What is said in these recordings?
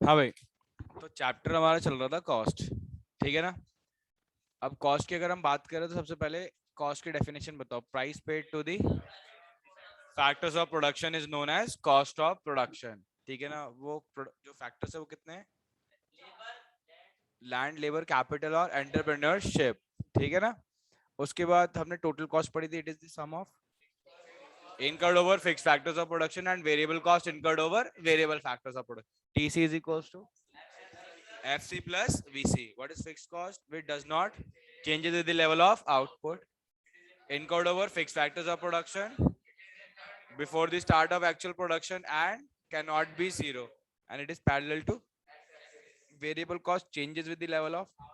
हाँ भाई, तो चैप्टर हमारा चल रहा था कॉस्ट, ठीक है ना। अब कॉस्ट की अगर हम बात करें तो सबसे पहले कॉस्ट की डेफिनेशन बताओ। Price paid to the factors of production is known as cost of production, ठीक है ना। वो जो फैक्टर्स है वो कितने हैं? लैंड, लेबर, कैपिटल और एंटरप्रेन्योरशिप, ठीक है ना। उसके बाद हमने टोटल कॉस्ट पढ़ी थी, it is the sum of incurred over fixed factors of production and variable cost incurred over variable factors of production. TC is equals to FC plus VC. What is fixed cost? Which does not changes with the level of output. Incurred over fixed factors of production before the start of actual production and cannot be zero. And it is parallel to variable cost changes with the level of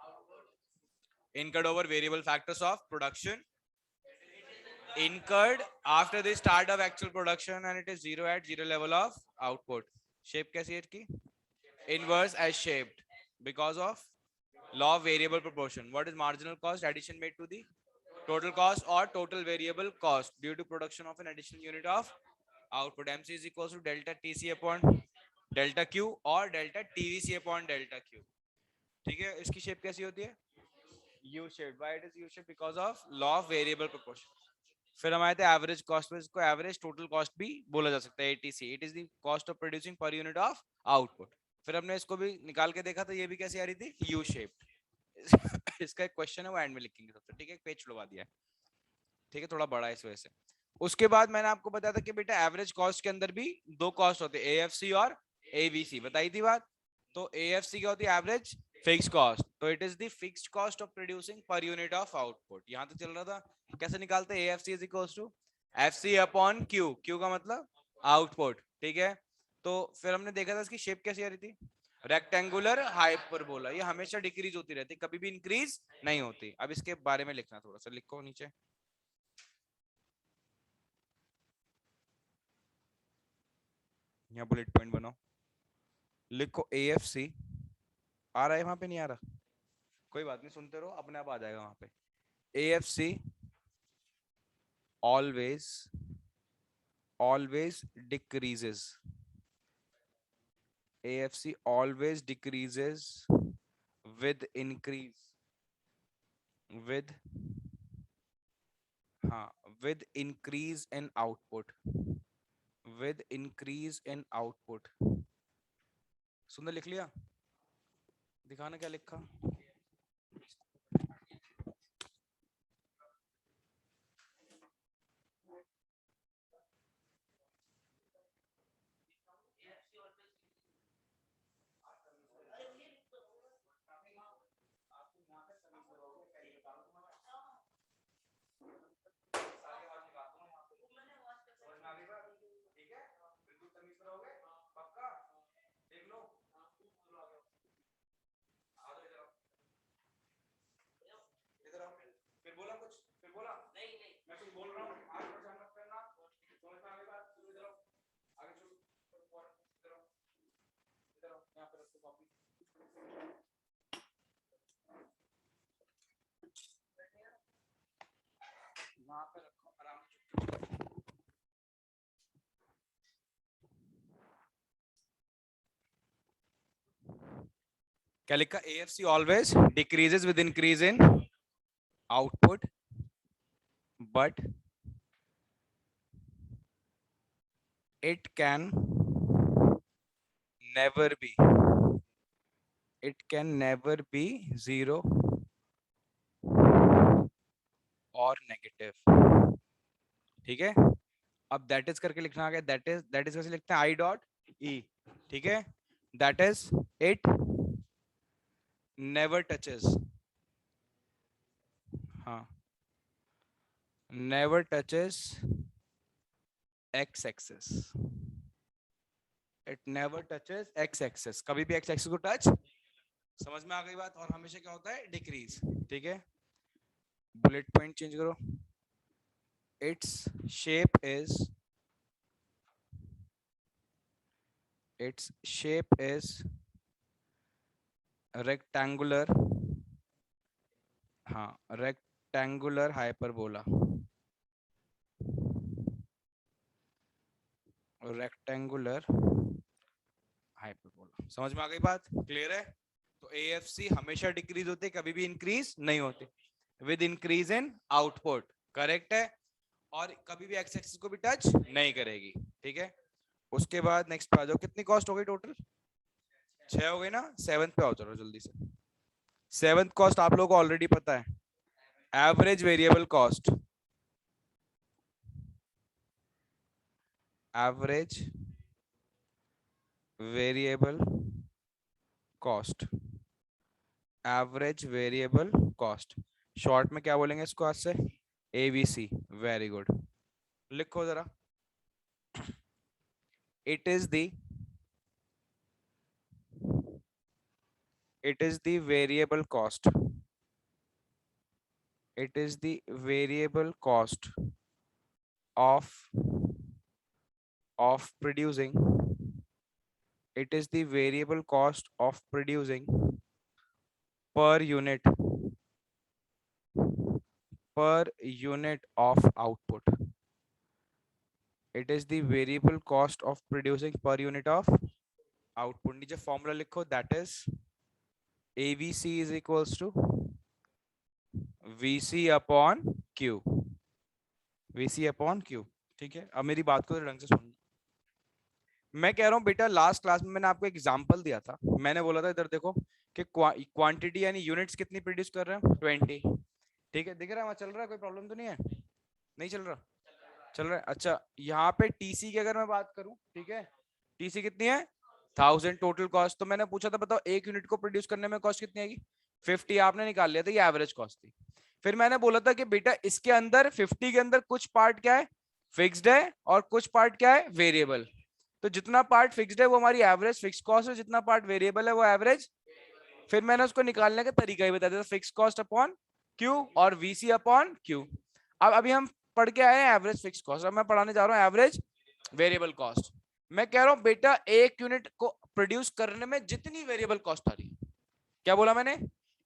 incurred over variable factors of production incurred after the start of actual production and it is zero at zero level of output. Shape कैसी है इसकी? Inverse as shaped because of law of variable proportion. What is marginal cost? Addition made to the total cost or total variable cost due to production of an additional unit of output. MC is equals to delta TC upon delta Q or delta TVC upon delta Q. ठीक है, इसकी shape कैसी होती है? U shaped. Why it is U shaped? Because of law of variable proportion. फिर हम आए थे एवरेज कॉस्ट में, इसको एवरेज टोटल कॉस्ट भी बोला जा सकता है, ATC. It is the cost of producing per unit of output. फिर हमने इसको भी निकाल के देखा था, ये भी कैसी आ रही थी? U shaped. इसका एक क्वेश्चन है, वो एंड में लिखेंगे सबसे, ठीक है। पेज छुड़वा दिया है, ठीक है, थोड़ा बड़ा है इस वजह से। उसके बाद मैंने आपको बताया था कि बेटा एवरेज कॉस्ट के अंदर भी दो कॉस्ट होते हैं, एएफसी और एवीसी, बताई थी बात। तो एएफसी क्या होती है? Average fix cost. तो it is the fixed cost of producing per unit of output. यहां तक चल रहा था। कैसे निकालते हैं? AFC is equals to FC upon Q. Q का मतलब आउटपुट, ठीक है। तो फिर हमने देखा था इसकी शेप कैसी आ रही थी? Rectangular hyperbola. ये हमेशा डिक्रीज होती रहती, कभी भी इंक्रीज नहीं होती। अब इसके बारे में लिखना, थोड़ा सा लिखो नीचे। यहाँ बुलेट पॉइंट बनाओ, लिखो एएफसी। आ रहा है वहां पे? नहीं आ रहा, कोई बात नहीं, सुनते रहो, अपने आप आ जाएगा वहां पे। AFC always always decreases. AFC always decreases with increase, with, हाँ, with increase in output, with increase in output. सुंदर लिख लिया? दिखाना क्या लिखा। फिर बोला कुछ, फिर बोला नहीं नहीं, मैं कुछ बोल रहा हूँ, आगे परेशान मत करना, समझ में आ गई बात? शुरू इधर आओ, आगे शुरू, इधर आओ, इधर आओ, यहाँ पे रखो कॉपी, वहाँ पे रखो आराम से। क्या लिखा? AFC always decreases with increase in output but it can never be, it can never be zero और नेगेटिव, ठीक है। अब दैट इज करके लिखना आ गया। दैट इज कैसे लिखते हैं? आई डॉट ई, ठीक है। That is it never touches, हाँ, never touches X axis, it never touches X axis, कभी भी एक्स एक्सेस को टच, समझ में आ गई बात? और हमेशा क्या होता है? डिक्रीज, ठीक है। बुलेट पॉइंट चेंज करो। its shape is its shape is rectangular, हाँ, rectangular hyperbola, rectangular हाइपरबोला। समझ में आ गई बात? क्लियर है? तो एएफसी हमेशा डिक्रीज होती है, कभी भी इंक्रीज नहीं होती with increase in output. Correct है? और कभी भी एक्स एक्सिस को भी टच नहीं करेगी। ठीक है, उसके बाद नेक्स्ट पे आ जाओ। कितनी कॉस्ट हो गई टोटल? 6 हो गई ना? सेवंथ पे आओ, चलो जल्दी से। सेवंथ कॉस्ट आप लोगों को ऑलरेडी पता है, average variable cost. Average variable cost, average variable cost, short में क्या बोलेंगे इसको आज से? एवीसी। वेरी गुड, लिखो जरा। It is the variable cost, it is the variable cost of producing, it is the variable cost of producing per unit of output, it is the variable cost of producing per unit of output। नीचे formula लिखो, that is AVC is equals to VC upon Q, VC upon Q। ठीक है, अब मेरी बात को ढंग से सुनना। मैं कह रहा हूँ बेटा, लास्ट क्लास में मैंने आपको एग्जांपल दिया था, मैंने बोला था इधर देखो कि क्वांटिटी यानी यूनिट्स कितनी प्रोड्यूस कर रहे हैं? 20। ठीक है, दिख रहा है वहां, चल रहा है, कोई प्रॉब्लम तो नहीं है? नहीं चल रहा? चल रहा है। अच्छा, यहाँ पे टीसी की अगर मैं बात करूं, ठीक है, टीसी कितनी है? 1000 टोटल कॉस्ट। तो मैंने पूछा था, बताओ एक यूनिट को प्रोड्यूस करने में कॉस्ट कितनी आएगी? 50। आपने निकाल लिया था, ये एवरेज कॉस्ट थी। फिर मैंने बोला था कि बेटा इसके अंदर 50 के अंदर कुछ पार्ट क्या है? फिक्स्ड है, और कुछ पार्ट क्या है? वेरिएबल। तो जितना पार्ट फिक्स्ड है वो हमारी एवरेज फिक्स कॉस्ट है, जितना पार्ट वेरिएबल है वो एवरेज। फिर मैंने उसको निकालने का तरीका ही बता दिया, फिक्स कॉस्ट अपॉन क्यू और वीसी अपॉन क्यू। अब अभी हम पढ़ के आए हैं एवरेज फिक्स कॉस्ट, अब मैं पढ़ाने जा रहा हूँ एवरेज वेरिएबल कॉस्ट। मैं कह रहा हूँ बेटा, एक यूनिट को प्रोड्यूस करने में जितनी वेरिएबल कॉस्ट आ रही है, क्या बोला मैंने?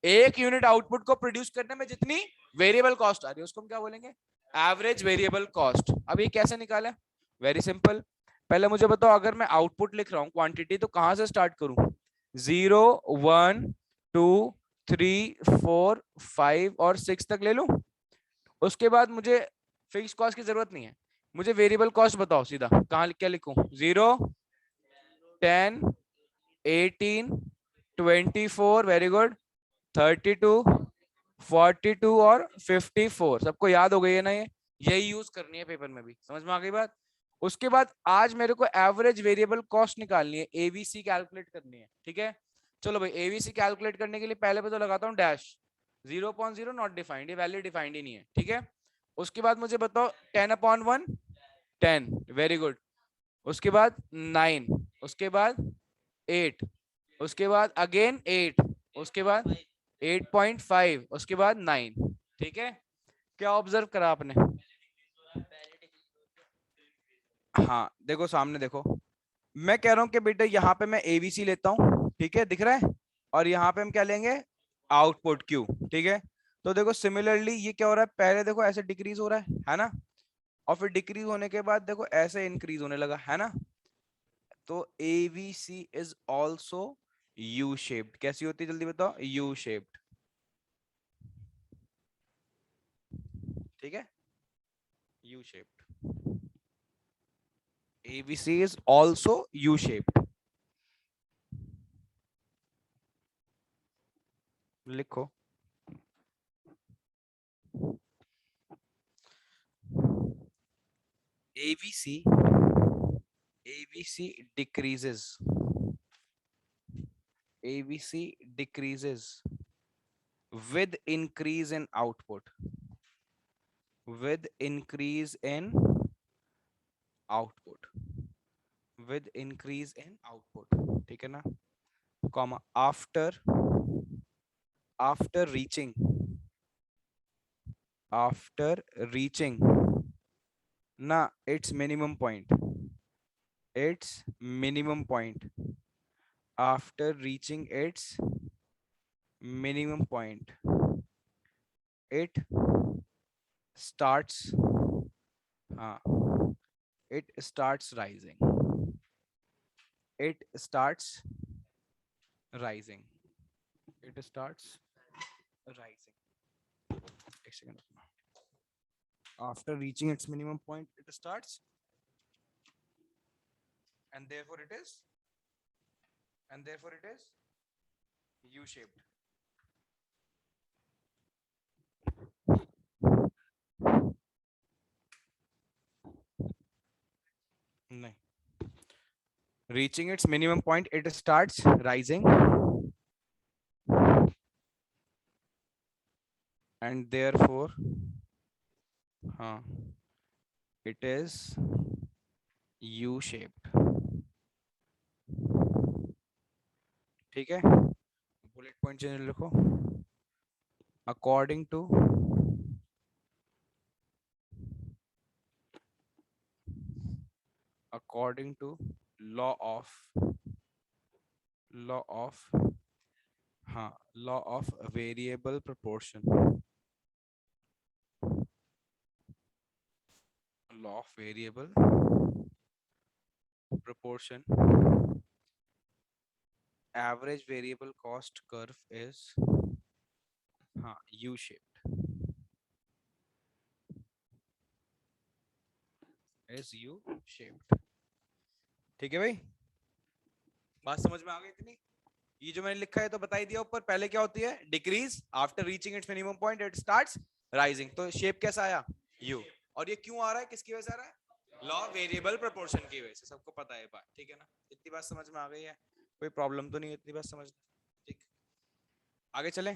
एक यूनिट आउटपुट को प्रोड्यूस करने में जितनी वेरिएबल कॉस्ट आ रही है उसको हम क्या बोलेंगे? Average variable cost. अब ये कैसे निकाले? Very simple. पहले मुझे बताओ, अगर मैं आउटपुट लिख रहा हूँ क्वांटिटी, तो कहां से स्टार्ट करूं? 0 1 2 3 4 5 और 6 तक ले लूं। उसके बाद मुझे फिक्स कॉस्ट की जरूरत नहीं है, मुझे वेरिएबल कॉस्ट बताओ सीधा, कहां क्या लिखूं? 0 10 18 24, वेरी गुड, 32 42 और 54। सबको याद हो गई है ना? ये यही यूज करनी है पेपर में भी, समझ में आ गई बात? उसके बाद आज मेरे को एवरेज वेरिएबल कॉस्ट निकालनी है, एवीसी कैलकुलेट करनी है। ठीक है, चलो भाई, एवीसी कैलकुलेट करने के लिए पहले पे तो लगाता हूँ डैश। 0.0 नॉट डिफाइंड, ये वैल्यू डिफाइंड ही नहीं है। ठीक है, उसके बाद मुझे बताओ 10/1 10, वेरी गुड। उसके बाद 9, उसके बाद 8, उसके बाद अगेन 8, उसके बाद 8.5, उसके बाद 9। ठीक है, क्या ऑब्जर्व करा आपने? हाँ देखो, सामने देखो, मैं कह रहा हूं कि बेटा यहाँ पे मैं एवीसी लेता हूँ, ठीक है, दिख रहा है, और यहाँ पे हम क्या लेंगे? Output Q. ठीक है, तो देखो सिमिलरली ये क्या हो रहा है, पहले देखो ऐसे डिक्रीज हो रहा है ना, और फिर डिक्रीज होने के बाद देखो ऐसे इंक्रीज होने लगा, है ना? तो AVC is also U shaped. कैसी होती है जल्दी बताओ? U shaped. ठीक है, U shaped, AVC is also U shaped. लिखो, AVC decreases, AVC decreases with increase in output, with increase in output, with increase in output। ठीक है ना? comma after reaching, after reaching na its minimum point, its minimum point, after reaching its minimum point, it starts, it starts rising, it starts rising. It starts rising. एक second. After reaching its minimum point, it starts, and therefore it is, and therefore it is U-shaped. नहीं. Reaching its minimum point, it starts rising, and therefore, it is U-shaped. ठीक है. Bullet point change लिखो. According to law of law of law of variable proportion. Law of variable proportion. Average variable cost curve is U-shaped. Is U-shaped. ठीक है भाई. बात समझ में आ गई इतनी. ये जो मैंने लिखा है तो बता ही दिया ऊपर. पहले क्या होती है? Decrease. After reaching it's minimum point it starts rising. तो शेप कैसा आया? यू. और ये क्यों आ रहा है? किसकी वजह से आ रहा है? लॉ वेरिएबल प्रोपोर्शन की वजह से. सबको पता है बात. ठीक है ना? इतनी बात समझ में आ गई है? कोई प्रॉब्लम तो नहीं है इतनी बात समझ. ठीक. आगे चलें.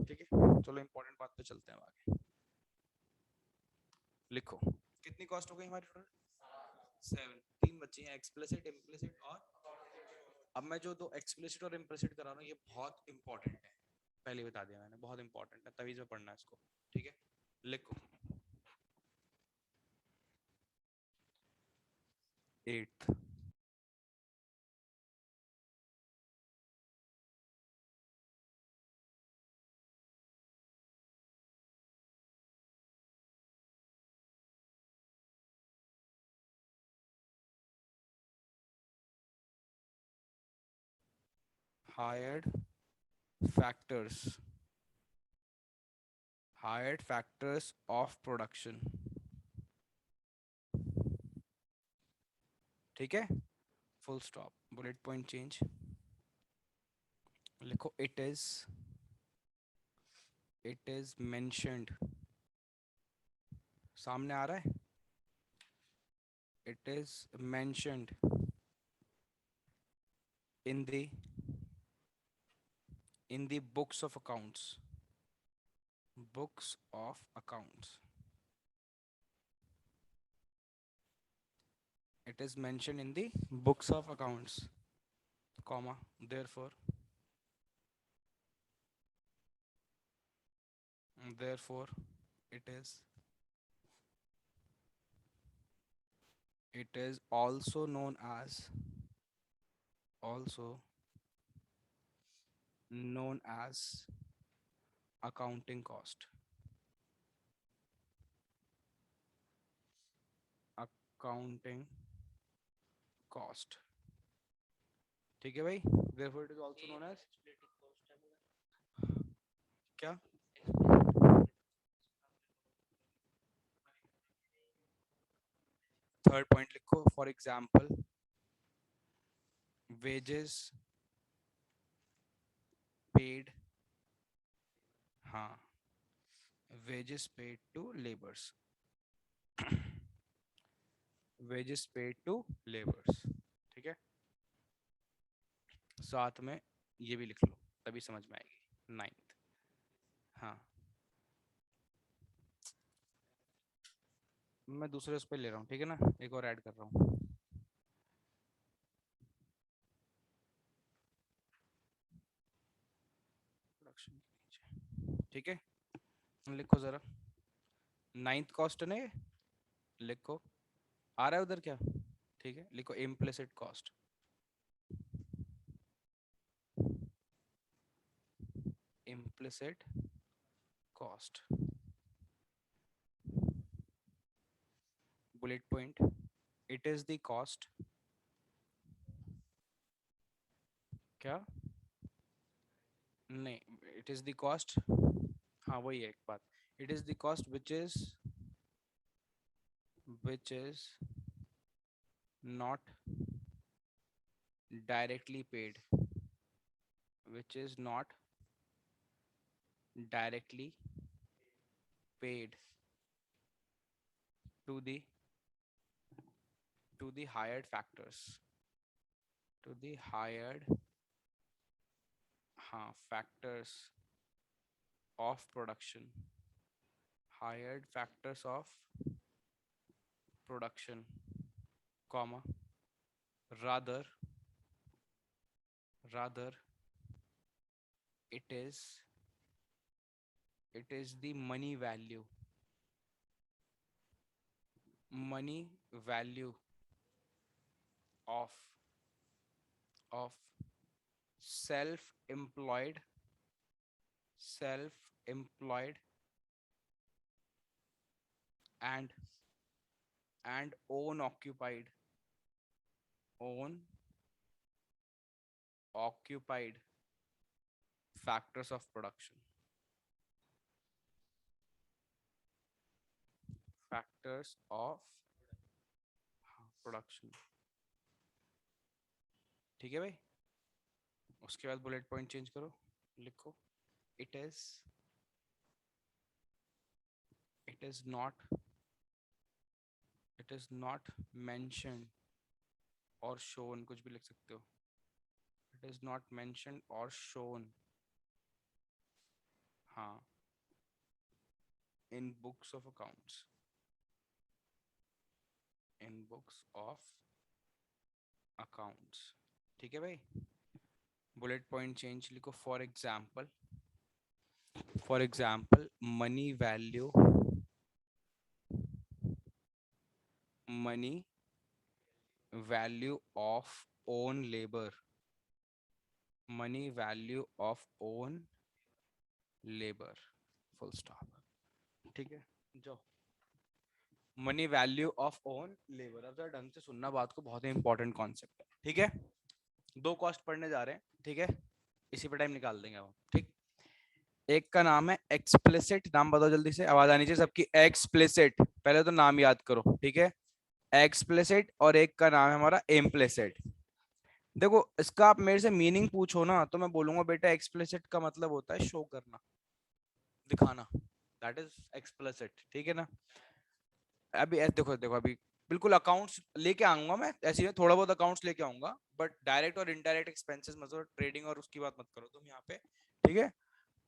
ठीक है, चलो इंपॉर्टेंट बात पे चलते हैं आगे. लिखो. कितनी कॉस्ट हो गई हमारी टोटल? 7. 3 बच्चे हैं, एक्सप्लिसिट, इम्प्लिसिट और. अब मैं जो दो एक्सप्लिसिट और इम्प्लिसिट करा रहा हूँ ये बहुत इंपॉर्टेंट है. पहले बता दिया मैंने, बहुत इंपॉर्टेंट है, तभी से पढ़ना है इसको. ठीक है, लिखो. 8th. hired factors hired factors of production. ठीक है, full stop. Bullet point change. लिखो इट इज मेंशन्ड. सामने आ रहा है? It is mentioned in the books of accounts. Books of accounts. It is mentioned in the books of accounts, comma, therefore it is also known as accounting cost. Accounting cost. ठीक है भाई. Therefore it is also known as क्या? Third point लिखो. For example, wages paid wages paid to laborers. wages paid to laborers. ठीक है, साथ में ये भी लिख लो तभी समझ में आएगी. 9th. मैं दूसरे उस पर ले रहा हूँ. ठीक है ना, एक और ऐड कर रहा हूँ. प्रोडक्शन के नीचे. ठीक है, लिखो जरा. 9th कॉस्ट ने लिखो. आ रहा है उधर क्या? ठीक है, लिखो implicit cost. implicit cost. Bullet point. It is the cost क्या नहीं, इट इज द कॉस्ट, हाँ वही है एक बात, it is the cost which is not directly paid, which is not directly paid to the hired factors, to the hired factors of production, hired factors of production, comma, rather rather it is the money value of of self-employed self-employed and own own occupied factors of production, factors of production. ठीक है भाई, उसके बाद bullet point change करो, लिखो it is not mention और shown, कुछ भी लिख सकते हो, इट इज नॉट मेंशन और शोन, हाँ, in books of accounts, in books of accounts. ठीक है भाई, बुलेट पॉइंट चेंज लिखो, for example money value of own labour, money value of own labour, full stop. ठीक है, जो money value of own labour, अब जरा ढंग से सुनना बात को, बहुत ही इंपॉर्टेंट कॉन्सेप्ट है। ठीक है, दो कॉस्ट पढ़ने जा रहे हैं, ठीक है, इसी पे टाइम निकाल देंगे हम। ठीक, एक का नाम है एक्सप्लिसिट, नाम बताओ जल्दी से, आवाज आनी चाहिए सबकी, एक्सप्लिसिट, पहले तो नाम याद करो, ठीक है, एक्सप्लिसिट, और एक का नाम है हमारा इम्प्लिसिट। देखो इसका आप मेरे से मीनिंग पूछो ना तो मैं बोलूंगा बेटा एक्सप्लिसिट का मतलब होता है शो करना, दिखाना, दैट इज एक्सप्लिसिट। ठीक है ना, अभी देखो देखो अभी बिल्कुल अकाउंट्स लेके आऊंगा मैं, ऐसे ही थोड़ा बहुत अकाउंट्स लेके आऊंगा, बट डायरेक्ट और इनडायरेक्ट एक्सपेंसेस मतलब ट्रेडिंग और उसकी बात मत करो तुम यहाँ पे, ठीक है,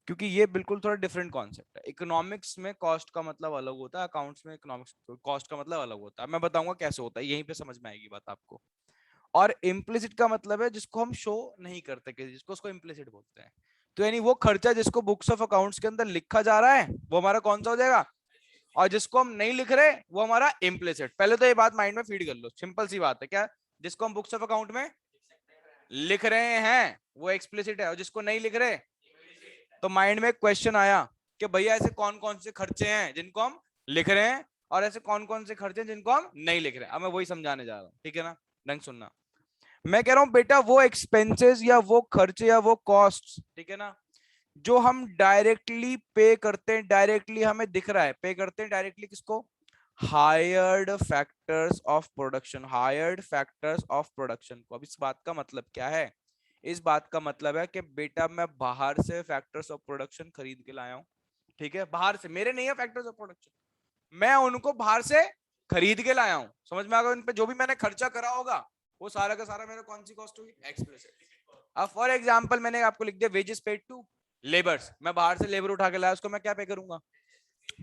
क्योंकि ये बिल्कुल थोड़ा डिफरेंट कॉन्सेप्ट है। इकोनॉमिक्स में कॉस्ट का मतलब अलग होता है, अकाउंट्स में इकोनॉमिक्स कॉस्ट का मतलब अलग होता है, मैं बताऊंगा कैसे होता है, यहीं पे समझ में आएगी बात आपको। और इम्प्लिसिट का मतलब है जिसको हम शो नहीं करते, जिसको उसको इम्प्लिसिट बोलते हैं। तो यानी वो खर्चा जिसको बुक्स ऑफ अकाउंट्स के अंदर लिखा जा रहा है वो हमारा कौन सा हो जाएगा, और जिसको हम नहीं लिख रहे वो हमारा इम्प्लिसिट। पहले तो ये बात माइंड में फीड कर लो, सिंपल सी बात है, क्या जिसको हम बुक्स ऑफ अकाउंट में लिख रहे हैं वो एक्सप्लिसिट है, और जिसको नहीं लिख रहे, तो माइंड में क्वेश्चन आया कि भैया ऐसे कौन कौन से खर्चे हैं जिनको हम लिख रहे हैं, और ऐसे कौन कौन से खर्चे हैं जिनको हम नहीं लिख रहे हैं। अब मैं वही समझाने जा रहा हूँ, ठीक है ना, ढंग सुनना। मैं कह रहा हूं बेटा वो एक्सपेंसेस या वो खर्चे या वो कॉस्ट, ठीक है ना, जो हम डायरेक्टली पे करते हैं, डायरेक्टली हमें दिख रहा है, पे करते हैं डायरेक्टली किसको, hired factors of production, hired factors of production को। अब इस बात का मतलब क्या है, इस बात का मतलब है कि बेटा मैं बाहर से फैक्टर्स ऑफ प्रोडक्शन खरीद के लाया हूं, ठीक है, बाहर से, मेरे नहीं है फैक्टर्स ऑफ प्रोडक्शन, मैं उनको बाहर से खरीद के लाया हूं, समझ में आ गया, उन पे जो भी मैंने खर्चा करा होगा वो सारा का सारा मेरा कौन सी कॉस्ट होगी, एक्सप्लिसिट। अब फॉर एग्जांपल मैंने आपको लिख दिया वेजेस पेड टू लेबर्स, मैं बाहर से लेबर उठा के लाया, उसको मैं क्या पे करूंगा,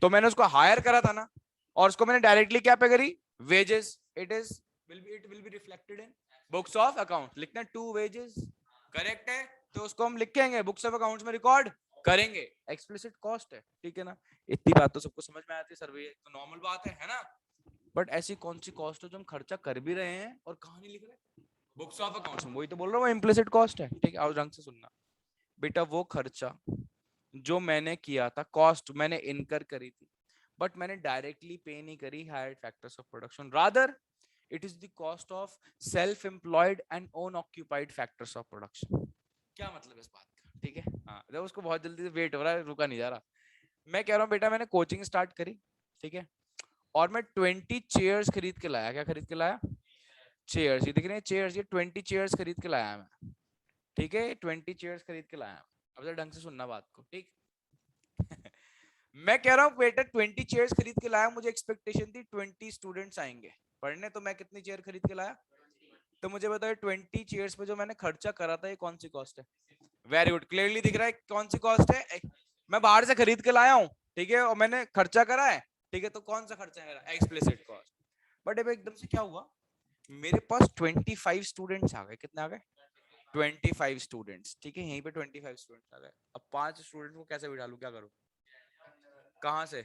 तो मैंने उसको हायर करा था ना, और उसको मैंने डायरेक्टली क्या पे करी, wages, it will be reflected in books of account, लिखना है टू वेजेस, करेक्ट है, तो उसको हम लिखेंगे बुक्स ऑफ अकाउंट्स में रिकॉर्ड करेंगे, एक्सप्लिसिट कॉस्ट है। ठीक है ना, इतनी बात तो सबको समझ में आती है, सर्वे तो नॉर्मल बात है ना, बट ऐसी कौन सी कॉस्ट है जो हम खर्चा कर भी रहे हैं और कहां नहीं लिख रहे, बुक्स ऑफ अकाउंट्स में, वही तो बोल रहा हूँ इम्प्लिसिट कॉस्ट है। ठीक है, आओ ढंग से सुनना बेटा, वो खर्चा जो मैंने किया था, कॉस्ट मैंने इनकर करी थी, बट मैंने डायरेक्टली पे नहीं करी hired factors of production, rather it is the cost of self employed and own occupied factors of production. क्या मतलब है इस बात का? ठीक है, हाँ, जब उसको बहुत जल्दी से वेट हो रहा है, रुका नहीं जा रहा। मैं कह रहा हूँ बेटा मैंने कोचिंग स्टार्ट करी, ठीक है, और मैं 20 चेयर्स खरीद के लाया। क्या खरीद के लाया? चेयर्स। ये दिख रहे हैं चेयर्स, ये 20 चेयर्स खरीद के लाया मैं, ठीक है, 20 चेयर्स खरीद के लाया। अब जरा ढंग से सुनना बात को, ठीक। मैं कह रहा हूँ बेटा 20 चेयर्स खरीद के लाया, मुझे एक्सपेक्टेशन थी 20 स्टूडेंट्स आएंगे पढ़ने, तो मैं कितनी चेयर खरीद के लाया? तो मुझे बताओ 20 चेयर्स पे जो मैंने खर्चा करा था, ये कौन सी कॉस्ट है? वेरी गुड, क्लियरली दिख रहा है कौन सी कॉस्ट है। मैं बाहर से खरीद के लाया हूँ, ठीक है, और मैंने खर्चा करा है, ठीक है, तो कौन सा खर्चा है मेरा? Explicit cost. बट अब एकदम से क्या हुआ, मेरे पास 25 स्टूडेंट्स आ गए। कितने आ गए? 25 स्टूडेंट्स, ठीक है, यहीं पे 25 स्टूडेंट्स आ गए। अब 5 स्टूडेंट को कैसे बिठा लूं, क्या करूं? कहाँ से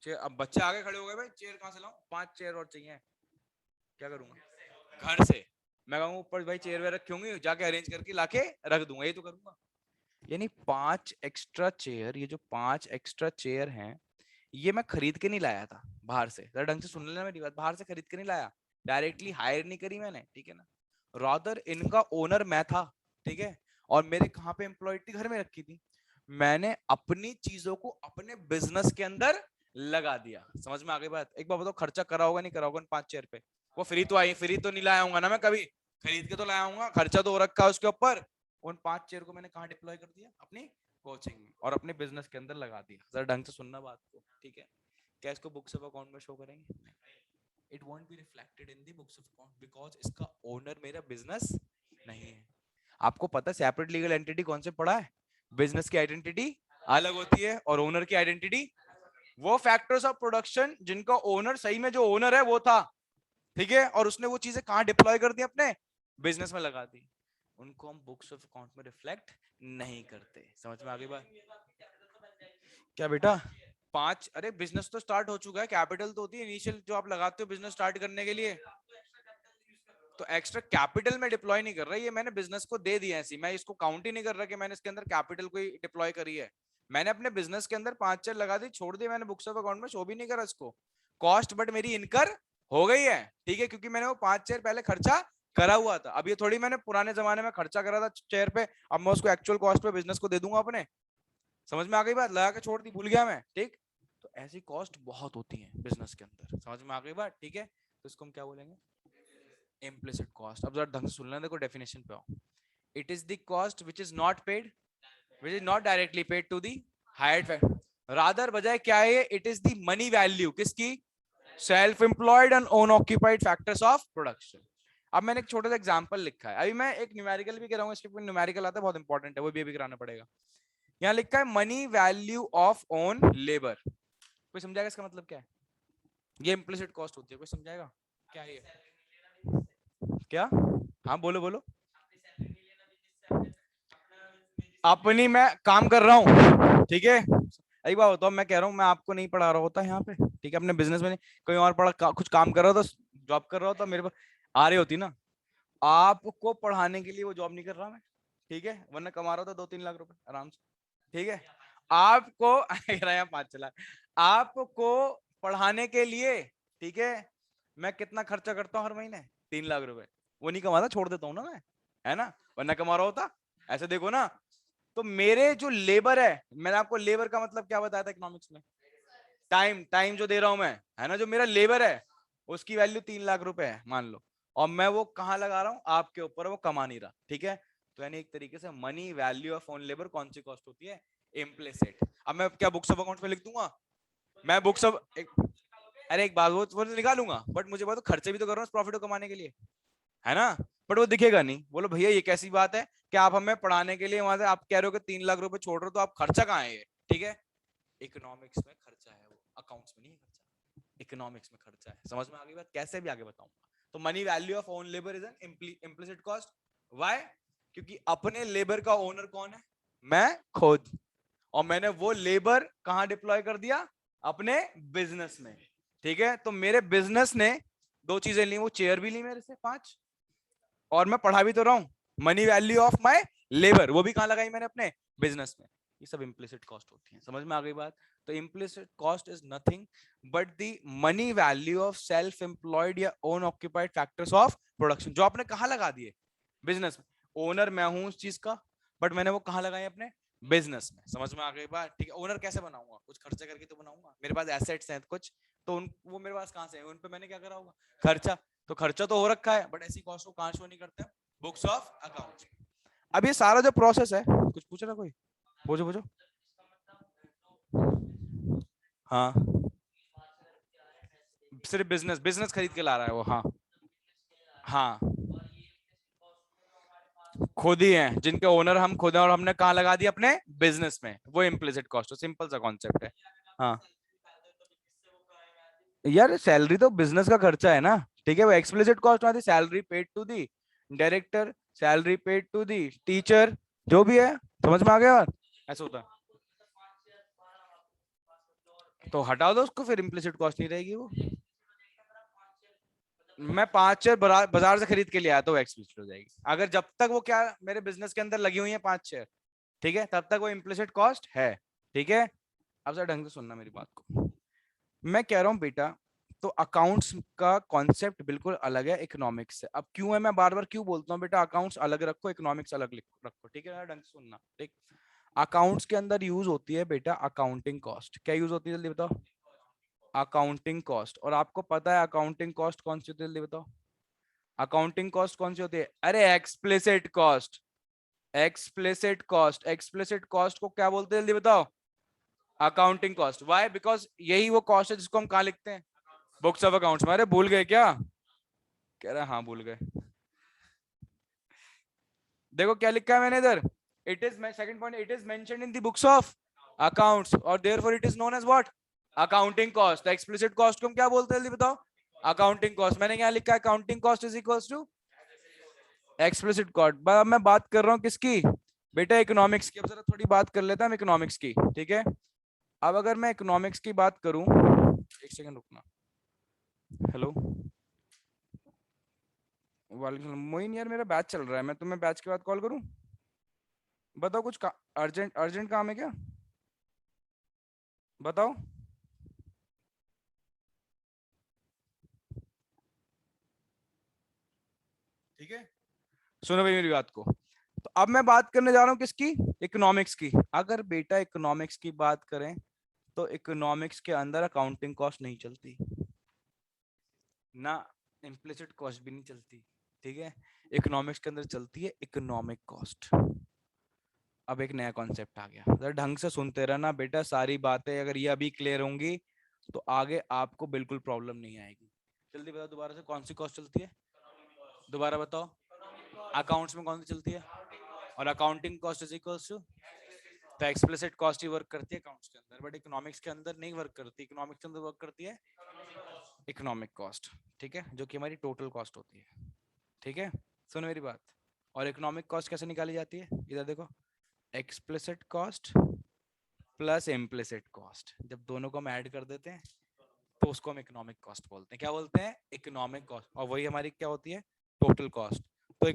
चेयर? अब बच्चे आगे खड़े हो गए भाई, चेयर कहाँ से लाऊं? 5 चेयर और चाहिए, क्या करूंगा? घर से। मैं कहूंगा ऊपर भाई चेयर वेयर रखी होंगी, जाके अरेंज करके लाके रख दूंगा, ये तो करूंगा। यानी 5 एक्स्ट्रा चेयर, ये जो 5 एक्स्ट्रा चेयर हैं, ये मैं खरीद के नहीं लाया था बाहर से। जरा ढंग से सुन लेना मेरी बात, बाहर से खरीद के नहीं लाया, डायरेक्टली हायर नहीं करी मैंने, ठीक है ना। रादर इनका ओनर मैं था, ठीक है, और मेरे कहाँ पे एम्प्लॉय थी? घर में रखी थी। मैंने अपनी चीजों को अपने बिजनेस के अंदर लगा दिया। समझ में आ गई बात? एक बार बताओ, खर्चा करा होगा नहीं करा होगा 5 चेयर पे? वो फ्री तो आई, फ्री तो नहीं लाया हूँ ना मैं कभी, खरीद के तो लाया हूँ, खर्चा तो हो रखा है उसके ऊपर। उन 5 चेयर को मैंने कहाँ डिप्लॉय कर दिया? अपनी कोचिंग में और अपने बिजनेस के अंदर लगा दिया। जरा ढंग से सुनना बात को, ठीक है। क्या इसको बुक्स ऑफ अकाउंट में शो करेंगे? It won't be reflected in the books of account because इसका ओनर मेरा बिजनेस नहीं है। आपको पता है सेपरेट लीगल एंटिटी कौन से पढ़ा है? बिजनेस की आइडेंटिटी अलग होती है और ओनर की आइडेंटिटी, वो फैक्टर्स ऑफ प्रोडक्शन जिनका ओनर सही में जो ओनर है वो था, ठीक है, और उसने वो चीजें कहां डिप्लॉय कर दी? अपने बिजनेस में लगा दी। उनको हम बुक्स ऑफ अकाउंट में रिफ्लेक्ट नहीं करते। समझ में आ गई बात? क्या बेटा? 5, अरे बिजनेस तो स्टार्ट हो चुका है, कैपिटल तो होती है इनिशियल जो आप लगाते हो बिजनेस स्टार्ट करने के लिए। तो एक्स्ट्रा कैपिटल में डिप्लॉय नहीं कर रहा, ये मैंने बिजनेस को दे दिया ऐसी, मैं इसको काउंट ही नहीं कर रहा कि मैंने इसके अंदर कैपिटल को ही डिप्लॉय करी है। मैंने अपने बिजनेस के अंदर 5 चेयर लगा दी, छोड़ दी, मैंने बुक्स ऑफ अकाउंट में शो भी नहीं करा इसको कॉस्ट, बट मेरी इनकर हो गई है, ठीक है, क्योंकि मैंने वो 5 चेयर पहले खर्चा करा हुआ था। अब ये थोड़ी मैंने पुराने जमाने में खर्चा करा था चेयर पे, अब मैं उसको एक्चुअल कॉस्ट पे बिजनेस को दे दूंगा अपने। समझ में आ गई बात? लगा के छोड़ दी, भूल गया मैं, ठीक। तो ऐसी कॉस्ट बहुत होती है बिजनेस के अंदर। समझ में आ गई बात? ठीक है, तो इसको हम क्या बोलेंगे? Implicit cost. अब जरा ढंग से सुन लेना, देखो डेफिनेशन पे आओ। It is the cost which is not paid, which is not directly paid to the hired, rather बजाय क्या है? It is the money value किसकी? Self employed and own occupied factors of production. अब मैंने एक छोटा सा एग्जांपल लिखा है, अभी मैं एक न्यूमेरिकल भी कराऊंगा, इसके न्यूमेरिकल आता है बहुत इंपॉर्टेंट है, वो भी अभी कराना पड़ेगा। यहाँ लिखा है money value of own labour. कोई समझाएगा इसका मतलब क्या है? ये इम्प्लिसिट कॉस्ट होती है, कोई समझाएगा क्या है ये? क्या? हाँ बोलो बोलो। अपनी मैं काम कर रहा हूँ, ठीक है, एक बात बताओ, मैं कह रहा हूँ मैं आपको नहीं पढ़ा रहा होता यहाँ पे, ठीक है, अपने बिजनेस में नहीं, कोई और कुछ काम कर रहा होता, जॉब कर रहा होता, मेरे पास आ रही होती ना। आपको पढ़ाने के लिए वो जॉब नहीं कर रहा मैं, ठीक है, वरना कमा रहा था 2-3 लाख रुपए आराम से, ठीक है। आपको 5 लाख आपको पढ़ाने के लिए, ठीक है, मैं कितना खर्चा करता हूँ हर महीने? 3 लाख रुपए। वो नहीं कमाता, छोड़ देता हूँ ना मैं, है ना, वरना कमा रहा होता। ऐसे देखो ना, तो मेरे जो लेबर है, मैंने आपको लेबर का मतलब क्या बताया था इकोनॉमिक्स में? टाइम, टाइम जो दे रहा हूं मैं, है ना, जो मेरा लेबर है उसकी वैल्यू 3 लाख रुपए है मान लो, और मैं वो कहाँ लगा रहा हूँ? आपके ऊपर, वो कमा नहीं रहा, ठीक है। तो यानी एक तरीके से money value of own labour कौन सी कॉस्ट होती है? इम्प्लिसिट। अब मैं क्या बुक्स ऑफ अकाउंट पे लिख दूंगा? मैं बुक्स ऑफ अरे एक बात, वो निकालूंगा, बट मुझे बहुत खर्चे भी तो कर रहा हूँ प्रॉफिट को कमाने के लिए, है ना। बट वो दिखेगा नहीं। बोलो भैया ये कैसी बात है कि आप हमें पढ़ाने के लिए वहां से आप कह रहे हो कि 3 लाख रुपए छोड़ रहे हो, तो आप खर्चा कहाँ है ये? ठीक है, इकोनॉमिक्स में खर्चा है, वो अकाउंट्स में नहीं है खर्चा, इकोनॉमिक्स में खर्चा है। समझ में आ गई बात? कैसे भी आगे बताऊंगा। तो money value of own labour is an implicit cost. Why? क्योंकि अपने लेबर का ओनर कौन है? मैं खुद। और मैंने वो लेबर कहां डिप्लॉय कर दिया? अपने बिजनेस में, ठीक है। तो मेरे बिजनेस ने 2 चीजें ली, वो चेयर भी ली मेरे से 5, और मैं पढ़ा भी तो रहा हूं। Money value of my labour वो भी कहां लगाई मैंने? अपने बिजनेस में। ये सब इम्प्लिसिट कॉस्ट होती है। समझ में आ गई बात? तो implicit cost is nothing but the money value of self employed या own occupied factors of production, जो आपने कहां लगा दिए? बिजनेस में। ओनर मैं हूं उस चीज का, बट मैंने वो कहाँ लगाई अपने बिजनेस में। समझ में आ गई बात? ठीक है। ओनर कैसे बनाऊंगा? कुछ खर्चा करके तो बनाऊंगा। मेरे पास एसेट्स हैं कुछ, तो उन वो मेरे पास कहाँ से है? उन पे मैंने क्या करा होगा? खर्चा। तो खर्चा तो हो रखा है, बट ऐसी कॉस्ट को कहाँ शो नहीं करते? Books of accounts. अब ये सारा जो प्रोसेस है, कुछ पूछ रहा कोई? पूछो पूछो। हाँ, सिर्फ बिजनेस बिजनेस खरीद के ला रहा है वो। हाँ हाँ, खुद ही हैं जिनके ओनर हम खुद हैं, और हमने कहाँ लगा दिया? अपने बिजनेस में। वो इम्प्लिसिट कॉस्ट, सिंपल सा कॉन्सेप्ट है। हाँ यार, सैलरी तो बिजनेस का खर्चा है ना। ठीक है, वो एक्सप्लिसिट कॉस्ट आती, salary paid to the director, salary paid to the teacher, जो भी है। समझ में आ गया? ऐसा होता है तो हटा दो उसको, फिर इम्प्लिसिट कॉस्ट नहीं रहेगी वो। मैं 5 शेयर बाजार से खरीद के ले आया तो एक्सप्लिसिट हो जाएगी। अगर जब तक वो क्या मेरे बिजनेस के अंदर लगी हुई है 5 शेयर, ठीक है, तब तक वो इम्प्लिसिट कॉस्ट है। ठीक है, अब जरा ढंग से सुनना मेरी बात को। मैं कह रहा हूँ बेटा, तो अकाउंट्स का कॉन्सेप्ट बिल्कुल अलग है इकोनॉमिक्स से। अब क्यों है, मैं बार बार क्यों बोलता हूँ बेटा अकाउंट्स अलग रखो, इकोनॉमिक्स अलग रखो। ठीक है, ढंग से सुनना। ठीक, अकाउंट्स के अंदर यूज होती है बेटा अकाउंटिंग कॉस्ट। क्या यूज होती है जल्दी बताओ? Accounting cost. और आपको पता है अकाउंटिंग कॉस्ट कौन सी होती है? जल्दी बताओ, अकाउंटिंग कॉस्ट कौन सी होती है? अरे explicit cost. Explicit cost, explicit cost को क्या बोलते हैं? जल्दी बताओ। Accounting cost. व्हाई? बिकॉज यही वो कॉस्ट है जिसको हम कहाँ लिखते हैं? बुक्स ऑफ अकाउंट्स में। अरे भूल गए क्या? कह रहा हाँ भूल गए। देखो क्या लिखा है मैंने इधर, it is second point, it is mentioned in the books of accounts और therefore it is known as what? Accounting cost. Explicit cost को हम क्या बोलते हैं? जल्दी बताओ। Accounting cost. मैंने क्या लिखा है? Accounting cost is equals to explicit cost. अब मैं बात कर रहा हूँ किसकी? बेटा इकोनॉमिक्स की। अब जरा थोड़ी बात कर लेता हम इकोनॉमिक्स की। ठीक है, अब अगर मैं इकोनॉमिक्स की बात करूं, एक सेकंड रुकना। हेलो, वालेकुम। मोइन यार मेरा बैच चल रहा है, मैं तुम्हें बैच के बाद कॉल करूं? बताओ कुछ अर्जेंट अर्जेंट काम है क्या? बताओ। ठीक है, सुनो भाई मेरी बात को। तो अब मैं बात करने जा रहा हूँ किसकी? इकोनॉमिक्स की। अगर बेटा इकोनॉमिक्स की बात करें, तो इकोनॉमिक्स के अंदर अकाउंटिंग कॉस्ट नहीं चलती ना, इम्प्लिसिट कॉस्ट भी नहीं चलती। ठीक है, इकोनॉमिक्स के अंदर चलती है इकोनॉमिक कॉस्ट। अब एक नया कॉन्सेप्ट आ गया, जरा ढंग से सुनते रहना बेटा। सारी बातें अगर ये अभी क्लियर होंगी तो आगे आपको बिल्कुल प्रॉब्लम नहीं आएगी। जल्दी बताओ दोबारा से, कौन सी कॉस्ट चलती है? दोबारा बताओ। अकाउंट्स में कौन सी चलती है? और accounting cost is equals to, तो एक्सप्लिसिट कॉस्ट ही वर्क करती है अकाउंट्स के अंदर, बट इकोनॉमिक्स के अंदर नहीं वर्क करती। इकोनॉमिक्स के अंदर वर्क करती है इकोनॉमिक कॉस्ट। ठीक है, जो कि हमारी टोटल कॉस्ट होती है। ठीक है, सुनो मेरी बात। और इकोनॉमिक कॉस्ट कैसे निकाली जाती है? इधर देखो, explicit cost plus implicit cost, जब दोनों को हम ऐड कर देते हैं तो उसको हम इकोनॉमिक कॉस्ट बोलते हैं। क्या बोलते हैं? Economic cost. और वही हमारी क्या होती है? Total cost. तो